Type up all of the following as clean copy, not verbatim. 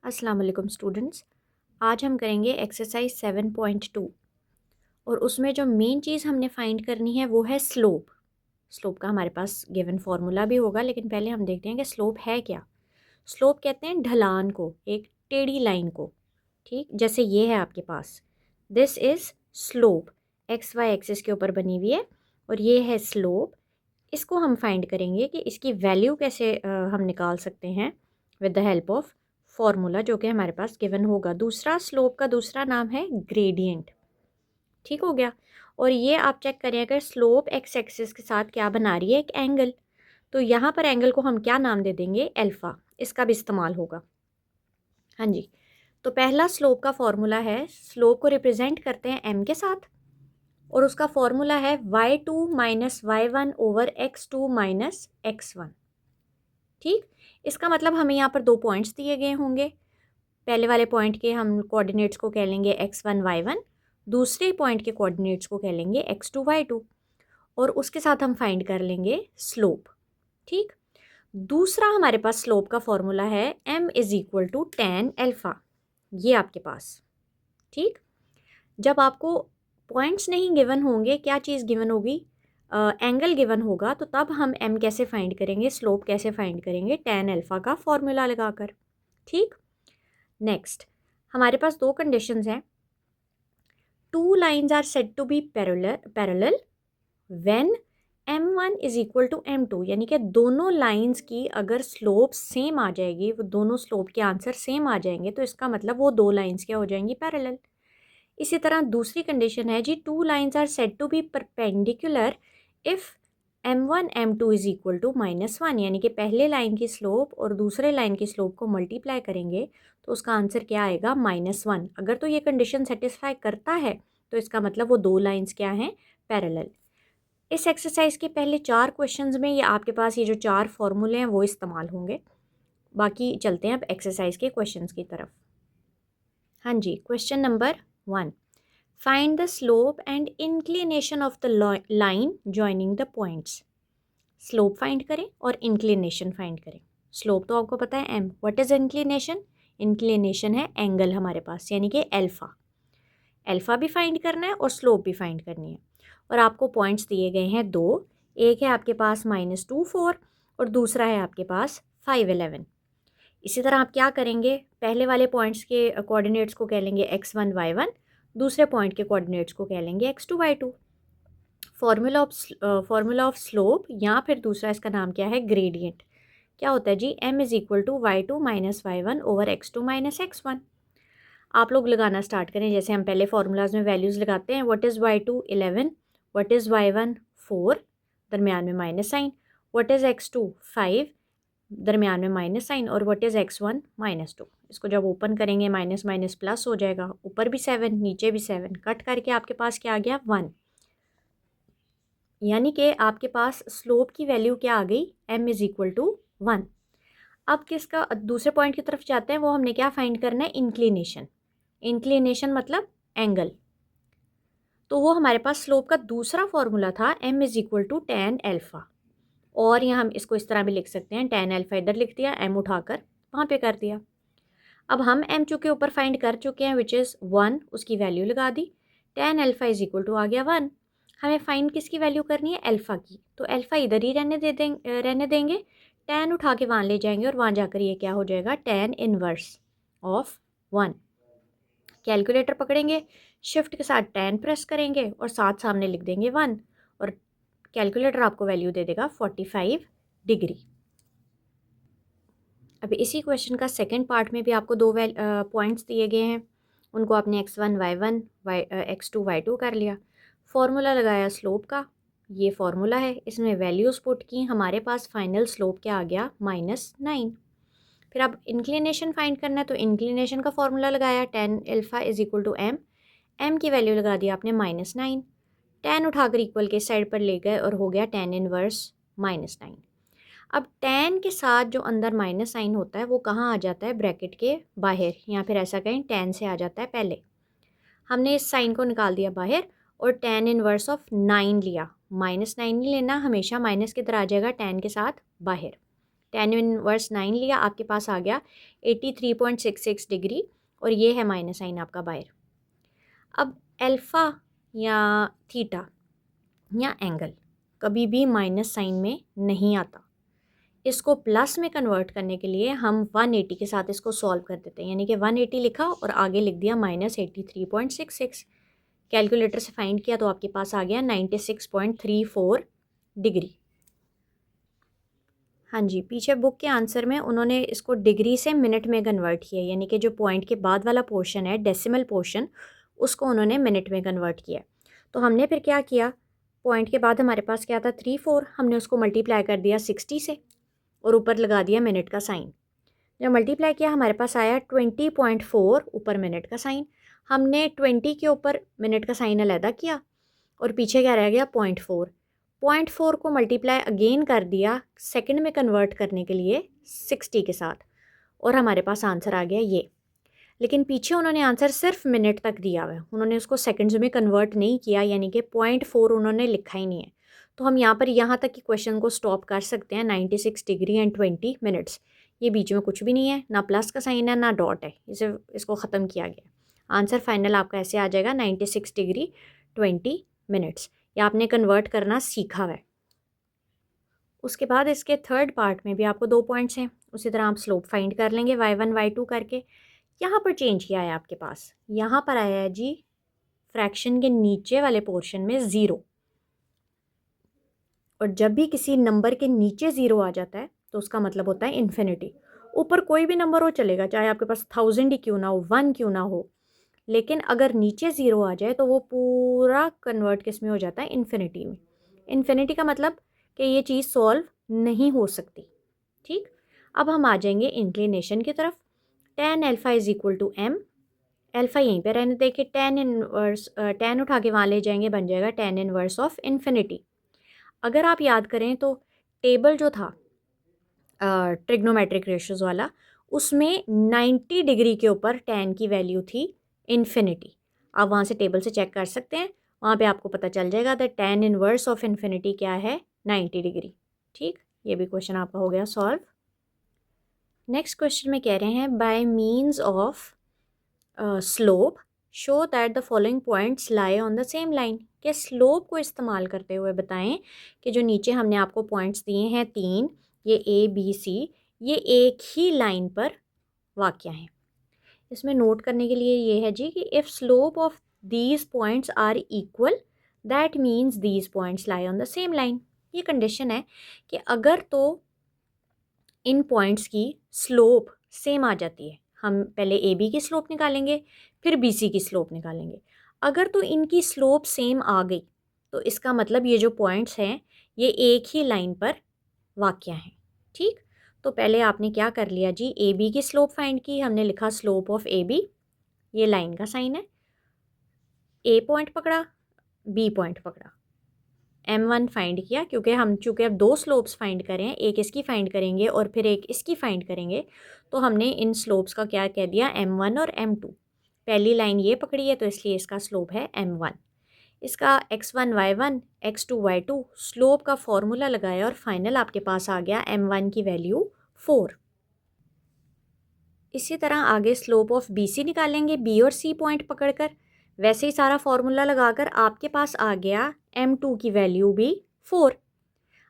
अस्सलाम वालेकुम स्टूडेंट्स। आज हम करेंगे एक्सरसाइज 7.2 और उसमें जो मेन चीज़ हमने फाइंड करनी है वो है स्लोप। स्लोप का हमारे पास गिवन फार्मूला भी होगा, लेकिन पहले हम देखते हैं कि स्लोप है क्या। स्लोप कहते हैं ढलान को, एक टेढ़ी लाइन को। ठीक, जैसे ये है आपके पास, this is slope, X Y axis के ऊपर बनी हुई है और ये है स्लोप। इसको हम फाइंड करेंगे कि इसकी वैल्यू कैसे हम निकाल सकते हैं with the help of formula जो कि हमारे पास गिवन होगा। दूसरा, स्लोप का दूसरा नाम है ग्रेडियंट। ठीक हो गया। और ये आप चेक करें, अगर स्लोप एक्स एक्सिस के साथ क्या बना रही है, एक एंगल, तो यहाँ पर एंगल को हम क्या नाम दे देंगे, अल्फ़ा। इसका भी इस्तेमाल होगा। हाँ जी, तो पहला स्लोप का फॉर्मूला है, स्लोप को रिप्रेजेंट करते हैं एम के साथ और उसका फॉर्मूला है y2 minus y1 over x2 minus x1। ठीक, इसका मतलब हमें यहाँ पर दो पॉइंट्स दिए गए होंगे। पहले वाले पॉइंट के हम कोऑर्डिनेट्स को कह लेंगे x1 y1, दूसरे पॉइंट के कोऑर्डिनेट्स को कह लेंगे x2 y2 और उसके साथ हम फाइंड कर लेंगे स्लोप। ठीक, दूसरा हमारे पास स्लोप का फॉर्मूला है m is equal to tan alpha, ये आपके पास। ठीक, जब आपको पॉइंट्स नहीं गिवन होंगे, क्या चीज़ गिवन होगी, एंगल गिवन होगा, तो तब हम m कैसे फाइंड करेंगे, स्लोप कैसे फाइंड करेंगे, tan अल्फ़ा का फॉर्मूला लगाकर। ठीक, नेक्स्ट हमारे पास दो कंडीशंस हैं। Two lines are said to be parallel when m1 is equal to m2, यानी कि दोनों लाइंस की अगर स्लोप सेम आ जाएगी, वो दोनों स्लोप के आंसर सेम आ जाएंगे, तो इसका मतलब वो दो लाइंस क्या हो जाएंगी, पैरेलल। इसी तरह दूसरी कंडीशन है जी, two lines are said to be perpendicular if m1 m2 is equal to -1, यानी कि पहले लाइन की स्लोप और दूसरे लाइन की स्लोप को मल्टीप्लाई करेंगे तो उसका आंसर क्या आएगा, -1। अगर तो ये कंडीशन सेटिस्फाई करता है तो इसका मतलब वो दो लाइंस क्या हैं, पैरेलल। इस एक्सरसाइज के पहले 4 क्वेश्चंस में ये आपके पास ये जो 4 फॉर्मूले हैं वो इस्तेमाल होंगे। बाकी चलते हैं अब एक्सरसाइज के क्वेश्चंस की तरफ। हाँ जी, question number 1, find the slope and inclination of the line joining the points. Slope find करें और इंक्लिनेशन फाइंड करें। स्लोप तो आपको पता है m, what is inclination, inclination है एंगल हमारे पास, यानी कि अल्फा। अल्फा भी फाइंड करना है और स्लोप भी फाइंड करनी है। और आपको पॉइंट्स दिए गए हैं दो, एक है आपके पास -2 4 और दूसरा है आपके पास 5 11। इसी तरह आप क्या करेंगे, पहले वाले पॉइंट्स के कोऑर्डिनेट्स को कह लेंगे x1 y1, दूसरे पॉइंट के कोऑर्डिनेट्स को कह लेंगे x2 y2। Formula of slope या फिर दूसरा इसका नाम क्या है, ग्रेडियंट। क्या होता है जी, m is equal to y2 minus y1 over x2 minus x1। आप लोग लगाना स्टार्ट करें, जैसे हम पहले फार्मूलाज में वैल्यूज़ लगाते हैं। What is y2 11, what is y1 4, दरमियान में minus sign, what is x2 5, दरमियान में माइनस साइन, और व्हाट इज़ x1 -2। इसको जब ओपन करेंगे माइनस माइनस प्लस हो जाएगा, ऊपर भी 7 नीचे भी 7, कट करके आपके पास क्या आ गया, 1। यानी कि आपके पास स्लोप की वैल्यू क्या आ गई, m इज़ इक्वल टू 1। अब किसका दूसरे पॉइंट की तरफ जाते हैं, वो हमने क्या फाइंड करना है, इंक्लिनेशन। इंक्लिनेशन मतलब एंगल। तो वो हमारे पास स्लोप का दूसरा फॉर्मूला था m is equal to tan alpha. और यहाँ हम इसको इस तरह भी लिख सकते हैं, tan अल्फ़ा इधर लिख दिया, m उठाकर वहाँ पे कर दिया। अब हम m चूँकि ऊपर फाइंड कर चुके हैं विच इज़ 1, उसकी वैल्यू लगा दी, tan alpha is equal to आ गया 1। हमें फाइंड किसकी वैल्यू करनी है, अल्फ़ा की, तो अल्फ़ा इधर ही रहने देंगे, tan उठा के वहाँ ले जाएंगे और वहाँ जाकर ये क्या हो जाएगा, tan इनवर्स ऑफ 1। कैलकुलेटर पकड़ेंगे, शिफ्ट के साथ tan प्रेस करेंगे और साथ सामने लिख देंगे 1 और कैलकुलेटर आपको वैल्यू दे देगा 45 डिग्री। अभी इसी क्वेश्चन का सेकंड पार्ट में भी आपको दो पॉइंट्स दिए गए हैं, उनको आपने x1 y1 x2 y2 कर लिया, फॉर्मूला लगाया स्लोप का, ये फॉर्मूला है, इसमें वैल्यूज़ पुट की, हमारे पास फाइनल स्लोप क्या आ गया, -9। फिर अब इंक्लिनेशन फाइंड करना है, तो इंक्लिनेशन का फॉर्मूला लगाया, tan alpha is equal to m की वैल्यू लगा दी आपने -9, tan उठाकर इक्वल के साइड पर ले गए और हो गया tan इनवर्स -9। अब tan के साथ जो अंदर माइनस साइन होता है वो कहाँ आ जाता है, ब्रैकेट के बाहर, या फिर ऐसा कहें tan से आ जाता है पहले। हमने इस साइन को निकाल दिया बाहर और tan इनवर्स ऑफ 9 लिया, -9 नहीं लेना, हमेशा माइनस की तरह आ जाएगा tan के साथ बाहर। tan इनवर्स 9 लिया, आपके पास आ गया 83.66 डिग्री और ये है माइनस साइन आपका बाहर। अब अल्फ़ा या थीटा या एंगल कभी भी माइनस साइन में नहीं आता। इसको प्लस में कन्वर्ट करने के लिए हम 180 के साथ इसको सॉल्व कर देते हैं, यानी कि 180 लिखा और आगे लिख दिया -83.66। कैलकुलेटर से फाइंड किया तो आपके पास आ गया 96.34 डिग्री। हाँ जी, पीछे बुक के आंसर में उन्होंने इसको डिग्री से मिनट में कन्वर्ट किया, यानी कि जो पॉइंट के बाद वाला पोर्शन है डेसिमल पोर्शन, उसको उन्होंने मिनट में कन्वर्ट किया। तो हमने फिर क्या किया, पॉइंट के बाद हमारे पास क्या था 34, हमने उसको मल्टीप्लाई कर दिया 60 से और ऊपर लगा दिया मिनट का साइन। जब मल्टीप्लाई किया हमारे पास आया 20.4 ऊपर मिनट का साइन। हमने 20 के ऊपर मिनट का साइन अलहदा किया और पीछे क्या रह गया 0.4। 0.4 को मल्टीप्लाई अगेन कर दिया सेकंड में कन्वर्ट करने के लिए 60 के साथ और हमारे पास आंसर आ गया ये। लेकिन पीछे उन्होंने आंसर सिर्फ मिनट तक दिया हुआ है, उन्होंने उसको सेकंड्स में कन्वर्ट नहीं किया, यानी कि 0.4 उन्होंने लिखा ही नहीं है। तो हम यहाँ पर यहाँ तक की क्वेश्चन को स्टॉप कर सकते हैं 96 डिग्री एंड 20 मिनट्स। ये बीच में कुछ भी नहीं है, ना प्लस का साइन है ना डॉट है, इसको ख़त्म किया गया। आंसर फाइनल आपका ऐसे आ जाएगा 96 डिग्री 20 मिनट्स। ये आपने कन्वर्ट करना सीखा हुआ है। उसके बाद इसके थर्ड पार्ट में भी आपको 2 पॉइंट्स हैं, उसी तरह आप स्लोप फाइंड कर लेंगे y1 y2 करके। यहाँ पर चेंज किया है आपके पास, यहाँ पर आया है जी फ्रैक्शन के नीचे वाले पोर्शन में 0, और जब भी किसी नंबर के नीचे 0 आ जाता है तो उसका मतलब होता है इन्फिनिटी। ऊपर कोई भी नंबर हो चलेगा, चाहे आपके पास 1000 ही क्यों ना हो, 1 क्यों ना हो, लेकिन अगर नीचे 0 आ जाए तो वो पूरा कन्वर्ट किस में हो जाता है, इन्फिनिटी में। इन्फिनिटी का मतलब कि ये चीज़ सॉल्व नहीं हो सकती। ठीक, अब हम आ जाएंगे इंक्लिनेशन की तरफ। tan alpha is equal to m, alpha यहीं पे रहने देके tan इनवर्स, tan उठा के वहाँ ले जाएंगे, बन जाएगा tan इनवर्स ऑफ इन्फिनिटी। अगर आप याद करें तो टेबल जो था ट्रिग्नोमेट्रिक रेशियोज़ वाला, उसमें 90 डिग्री के ऊपर tan की वैल्यू थी इन्फिनिटी। आप वहाँ से टेबल से चेक कर सकते हैं, वहाँ पे आपको पता चल जाएगा that tan inverse of infinity क्या है, 90 डिग्री। ठीक, ये भी क्वेश्चन आपका हो गया सॉल्व। नेक्स्ट क्वेश्चन में कह रहे हैं bye means of slope show that the following points lie on the same line. के स्लोप को इस्तेमाल करते हुए बताएं कि जो नीचे हमने आपको पॉइंट्स दिए हैं 3, ये A B C, ये एक ही लाइन पर वाक़या हैं। इसमें नोट करने के लिए ये है जी कि if slope of these points are equal that means these points lie on the same line. ये कंडीशन है कि अगर तो इन पॉइंट्स की स्लोप सेम आ जाती है, हम पहले ए बी की स्लोप निकालेंगे फिर बी सी की स्लोप निकालेंगे। अगर तो इनकी स्लोप सेम आ गई तो इसका मतलब ये जो पॉइंट्स हैं ये एक ही लाइन पर वाक़या हैं। ठीक, तो पहले आपने क्या कर लिया जी, ए बी की स्लोप फाइंड की, हमने लिखा स्लोप ऑफ ए बी, ये लाइन का साइन है। ए पॉइंट पकड़ा, बी पॉइंट पकड़ा, m1 फाइंड किया, क्योंकि हम चूँकि अब 2 स्लोप्स फाइंड करें, एक इसकी फाइंड करेंगे और फिर एक इसकी फाइंड करेंगे, तो हमने इन स्लोप्स का क्या कह दिया, m1 और m2। पहली लाइन ये पकड़ी है तो इसलिए इसका स्लोप है m1। इसका x1 y1 x2 y2 slope का फॉर्मूला लगाया और फाइनल आपके पास आ गया m1 की वैल्यू 4। इसी तरह आगे स्लोप ऑफ बी सी निकालेंगे, बी और सी पॉइंट पकड़कर, वैसे ही सारा फॉर्मूला लगाकर आपके पास आ गया m2 की वैल्यू भी 4।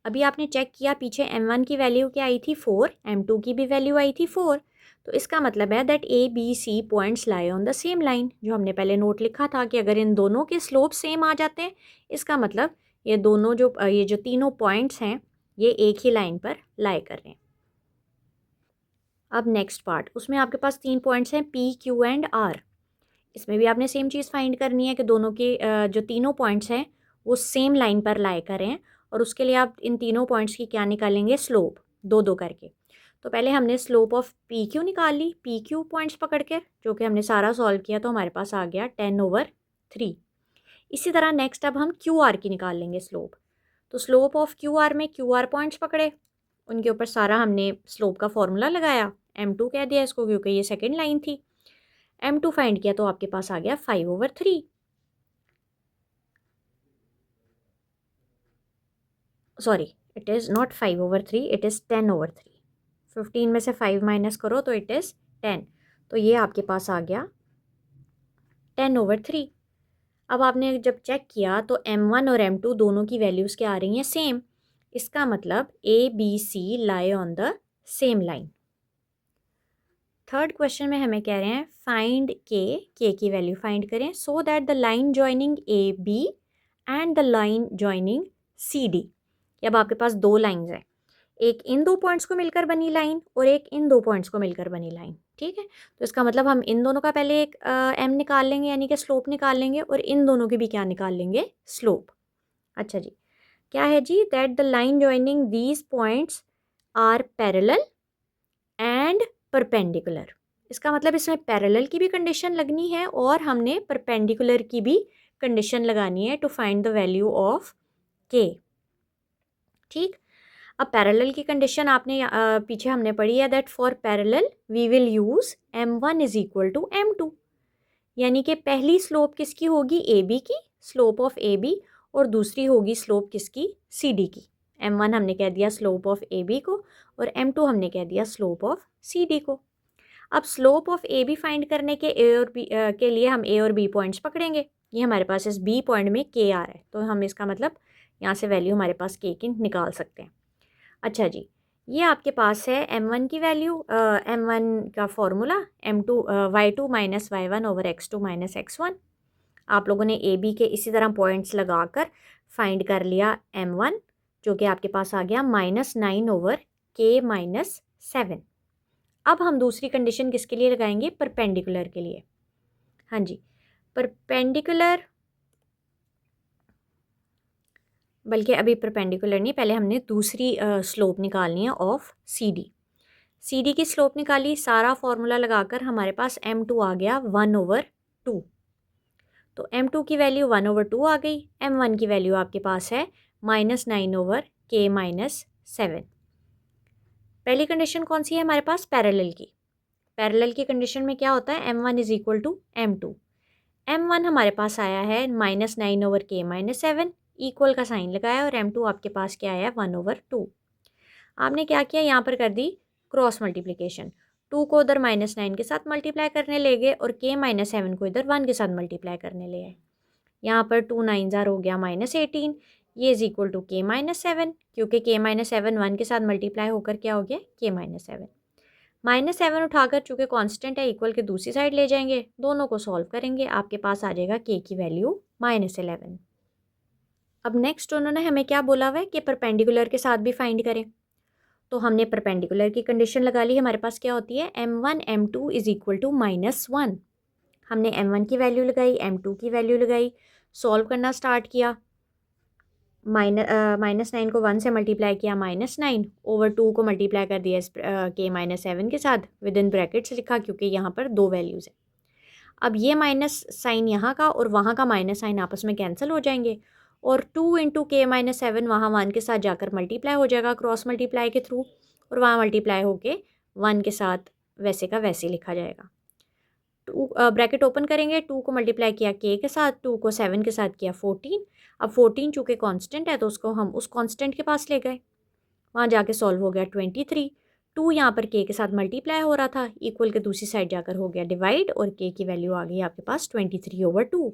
अभी आपने चेक किया पीछे m1 की वैल्यू क्या आई थी 4, m2 की भी वैल्यू आई थी 4, तो इसका मतलब है that A B C points lie on the same line. जो हमने पहले नोट लिखा था कि अगर इन दोनों के स्लोप सेम आ जाते हैं, इसका मतलब ये दोनों ये जो तीनों पॉइंट्स हैं ये एक ही लाइन पर लाई कर रहे हैं। अब नेक्स्ट पार्ट, उसमें आपके पास 3 पॉइंट्स हैं पी क्यू एंड आर। इसमें भी आपने सेम चीज़ फाइंड करनी है कि दोनों के जो तीनों पॉइंट्स हैं वो सेम लाइन पर लाई कर रहे हैं, और उसके लिए आप इन तीनों पॉइंट्स की क्या निकालेंगे, स्लोप, 2-2 करके। तो पहले हमने स्लोप ऑफ पी क्यू निकाल ली, पी क्यू पॉइंट्स पकड़ के, जो कि हमने सारा सॉल्व किया तो हमारे पास आ गया 10/3। इसी तरह नेक्स्ट अब हम क्यू आर की निकाल लेंगे स्लोप। तो स्लोप ऑफ क्यू आर में क्यू आर पॉइंट्स पकड़े, उनके ऊपर सारा हमने स्लोप का फॉर्मूला लगाया, m2 कह दिया इसको क्योंकि ये सेकेंड लाइन थी। m2 फाइंड किया तो आपके पास आ गया 5/3। Sorry, it is not 5/3, it is 10/3। 15 में से 5 माइनस करो तो इट इज़ 10। तो ये आपके पास आ गया 10/3। अब आपने जब चेक किया तो m1 और m2 दोनों की वैल्यूज़ क्या आ रही हैं, सेम। इसका मतलब ABC lie on the same line. Third question में हमें कह रहे हैं फाइंड के की वैल्यू फाइंड करें so that the line joining AB and the line joining CD। अब आपके पास दो लाइंस हैं, एक इन दो पॉइंट्स को मिलकर बनी लाइन और एक इन दो पॉइंट्स को मिलकर बनी लाइन, ठीक है। तो इसका मतलब हम इन दोनों का पहले एक m निकाल लेंगे यानी कि स्लोप निकाल लेंगे और इन दोनों की भी क्या निकाल लेंगे, स्लोप। अच्छा जी, क्या है जी, that the line joining these points are parallel and perpendicular. इसका मतलब इसमें पैरेलल की भी कंडीशन लगनी है और हमने परपेंडिकुलर की भी कंडीशन लगानी है to find the value of k. ठीक, अब पैरेलल की कंडीशन आपने पीछे हमने पढ़ी है that for parallel we will use m1 is equal to m2, यानी कि पहली स्लोप किसकी होगी, AB की, स्लोप ऑफ AB, और दूसरी होगी स्लोप किसकी, CD की। m1 हमने कह दिया स्लोप ऑफ AB को और m2 हमने कह दिया स्लोप ऑफ CD को। अब स्लोप ऑफ AB फाइंड करने के A और B के लिए हम A और B पॉइंट्स पकड़ेंगे। ये हमारे पास इस B पॉइंट में K आ रहा है, तो हम इसका मतलब यहाँ से वैल्यू हमारे पास K की निकाल सकते हैं। अच्छा जी, ये आपके पास है m1 की वैल्यू, m1 का formula m2 y2 minus y1 over x2 minus x1। आप लोगों ने ए बी के इसी तरह पॉइंट्स लगाकर फाइंड कर लिया m1, जो कि आपके पास आ गया -9 ओवर k माइनस 7। अब हम दूसरी कंडीशन किसके लिए लगाएंगे, परपेंडिकुलर के लिए। हाँ जी, परपेंडिकुलर, बल्कि अभी परपेंडिकुलर नहीं, पहले हमने दूसरी स्लोप निकालनी है ऑफ CD की स्लोप निकाली, सारा फॉर्मूला लगाकर हमारे पास m2 आ गया 1/2। तो m2 की वैल्यू 1/2 आ गई, m1 की वैल्यू आपके पास है -9 ओवर k माइनस 7। पहली कंडीशन कौन सी है हमारे पास, पैरेलल की। पैरेलल की कंडीशन में क्या होता है, m1 is equal to m2। m1 हमारे पास आया है -9 ओवर k माइनस 7, इक्वल का साइन लगाया, और m2 आपके पास क्या आया, 1/2। आपने क्या किया, यहाँ पर कर दी क्रॉस मल्टीप्लिकेशन, 2 को उधर -9 के साथ मल्टीप्लाई करने ले गए और k माइनस 7 को इधर 1 के साथ मल्टीप्लाई करने ले आए। यहाँ पर 2 9 ज़ार हो गया -18, ये is equal to k minus 7, क्योंकि k माइनस 7 1 के साथ मल्टीप्लाई होकर क्या हो गया, k माइनस 7। -7 उठाकर चूँकि कांस्टेंट है, इक्वल के दूसरी साइड ले जाएंगे, दोनों को सॉल्व करेंगे, आपके पास आ जाएगा k की वैल्यू -11। अब नेक्स्ट उन्होंने हमें क्या बोला हुआ है कि परपेंडिकुलर के साथ भी फाइंड करें। तो हमने परपेंडिकुलर की कंडीशन लगा ली, हमारे पास क्या होती है, m1 m2 is equal to -1। हमने m1 की वैल्यू लगाई, m2 की वैल्यू लगाई, सॉल्व करना स्टार्ट किया। -9 को 1 से मल्टीप्लाई किया, -9 ओवर 2 को मल्टीप्लाई कर दिया k माइनस 7 के साथ, विद इन ब्रैकेट्स लिखा क्योंकि यहाँ पर दो वैल्यूज़ है। अब ये माइनस साइन यहाँ का और वहाँ का माइनस साइन आपस में कैंसिल हो जाएंगे, और 2 इंटू k माइनस 7 वहाँ 1 के साथ जाकर मल्टीप्लाई हो जाएगा क्रॉस मल्टीप्लाई के थ्रू, और वहाँ मल्टीप्लाई होके 1 के साथ वैसे का वैसे लिखा जाएगा। 2 ब्रैकेट ओपन करेंगे, 2 को मल्टीप्लाई किया k के साथ, 2 को 7 के साथ किया 14। अब 14 चूँकि कांस्टेंट है तो उसको हम उस कांस्टेंट के पास ले गए, वहाँ जाके सॉल्व हो गया 23। 2 यहाँ पर k के साथ मल्टीप्लाई हो रहा था, इक्वल के दूसरी साइड जाकर हो गया डिवाइड, और k की वैल्यू आ गई आपके पास 23/2।